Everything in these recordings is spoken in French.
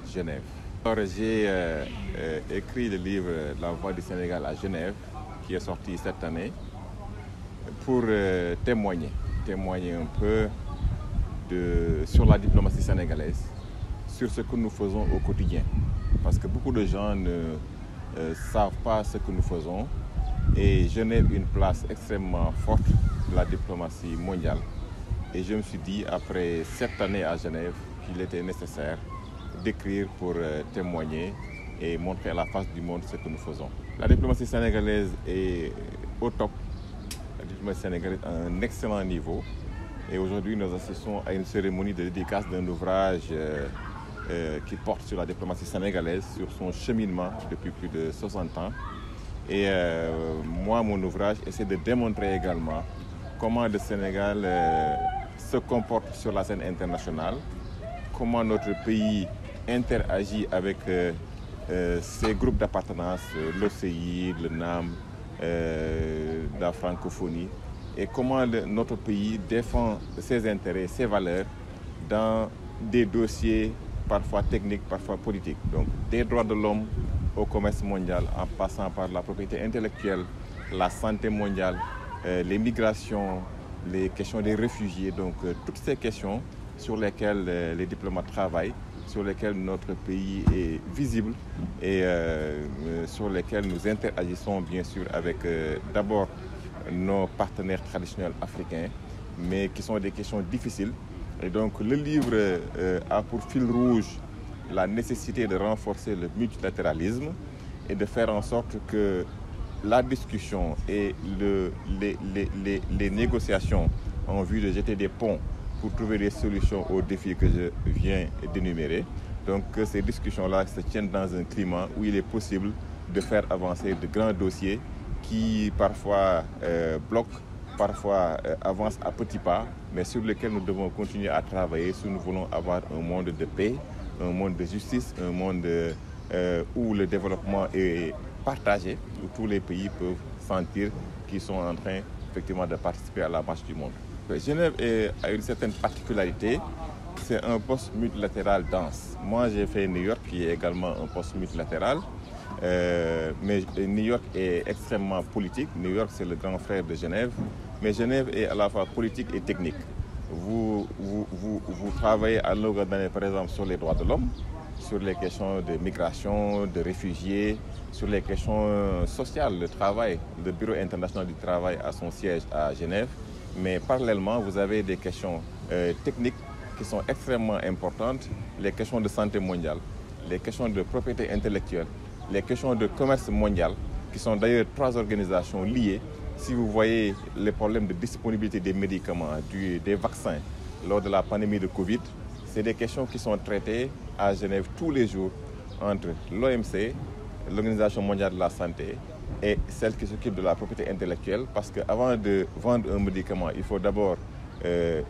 Genève. Alors, j'ai écrit le livre La Voix du Sénégal à Genève, qui est sorti cette année, pour témoigner un peu sur la diplomatie sénégalaise, sur ce que nous faisons au quotidien. Parce que beaucoup de gens ne savent pas ce que nous faisons, et Genève a une place extrêmement forte de la diplomatie mondiale. Et je me suis dit, après 7 années à Genève, qu'il était nécessaire d'écrire pour témoigner et montrer à la face du monde ce que nous faisons. La diplomatie sénégalaise est au top. La diplomatie sénégalaise a un excellent niveau. Et aujourd'hui, nous assistons à une cérémonie de dédicace d'un ouvrage qui porte sur la diplomatie sénégalaise, sur son cheminement depuis plus de 60 ans. Et moi, mon ouvrage essaie de démontrer également comment le Sénégal se comporte sur la scène internationale, comment notre pays interagit avec ces groupes d'appartenance, l'OCI, le NAM, la francophonie, et comment notre pays défend ses intérêts, ses valeurs dans des dossiers parfois techniques, parfois politiques. Donc des droits de l'homme au commerce mondial, en passant par la propriété intellectuelle, la santé mondiale, les migrations, les questions des réfugiés. Donc toutes ces questions sur lesquelles les diplomates travaillent, sur lesquelles notre pays est visible et sur lesquelles nous interagissons bien sûr avec d'abord nos partenaires traditionnels africains, mais qui sont des questions difficiles. Et donc le livre a pour fil rouge la nécessité de renforcer le multilatéralisme et de faire en sorte que la discussion et les négociations en vue de jeter des ponts pour trouver des solutions aux défis que je viens d'énumérer. Donc que ces discussions-là se tiennent dans un climat où il est possible de faire avancer de grands dossiers qui parfois bloquent, parfois avancent à petits pas, mais sur lesquels nous devons continuer à travailler si nous voulons avoir un monde de paix, un monde de justice, un monde où le développement est partagé, où tous les pays peuvent sentir qu'ils sont en train effectivement de participer à la marche du monde. Genève a une certaine particularité, c'est un poste multilatéral dense. Moi j'ai fait New York qui est également un poste multilatéral, mais New York est extrêmement politique. New York c'est le grand frère de Genève, mais Genève est à la fois politique et technique. Vous travaillez à longueur d'année par exemple sur les droits de l'homme, sur les questions de migration, de réfugiés, sur les questions sociales, le travail. Le Bureau international du travail a son siège à Genève, mais parallèlement vous avez des questions techniques qui sont extrêmement importantes, les questions de santé mondiale, les questions de propriété intellectuelle, les questions de commerce mondial, qui sont d'ailleurs 3 organisations liées. Si vous voyez les problèmes de disponibilité des médicaments, des vaccins lors de la pandémie de Covid, c'est des questions qui sont traitées à Genève tous les jours entre l'OMC, l'Organisation mondiale de la santé, et celle qui s'occupe de la propriété intellectuelle, parce qu'avant de vendre un médicament, il faut d'abord le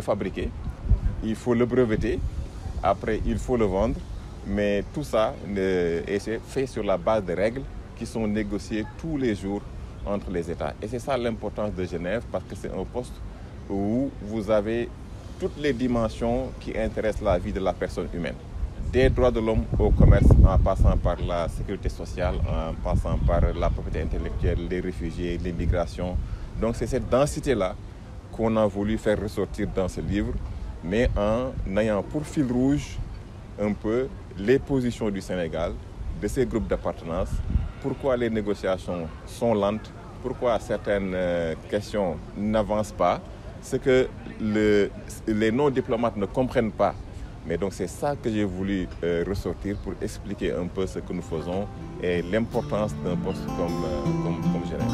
fabriquer, il faut le breveter, après il faut le vendre, mais tout ça est fait sur la base de règles qui sont négociées tous les jours entre les États. Et c'est ça l'importance de Genève, parce que c'est un poste où vous avez toutes les dimensions qui intéressent la vie de la personne humaine. Des droits de l'homme au commerce, en passant par la sécurité sociale, en passant par la propriété intellectuelle, les réfugiés, les migrations. Donc c'est cette densité-là qu'on a voulu faire ressortir dans ce livre, mais en ayant pour fil rouge un peu les positions du Sénégal, de ces groupes d'appartenance, pourquoi les négociations sont lentes, pourquoi certaines questions n'avancent pas, ce que les non-diplomates ne comprennent pas. Mais donc c'est ça que j'ai voulu ressortir pour expliquer un peu ce que nous faisons et l'importance d'un poste comme Genève.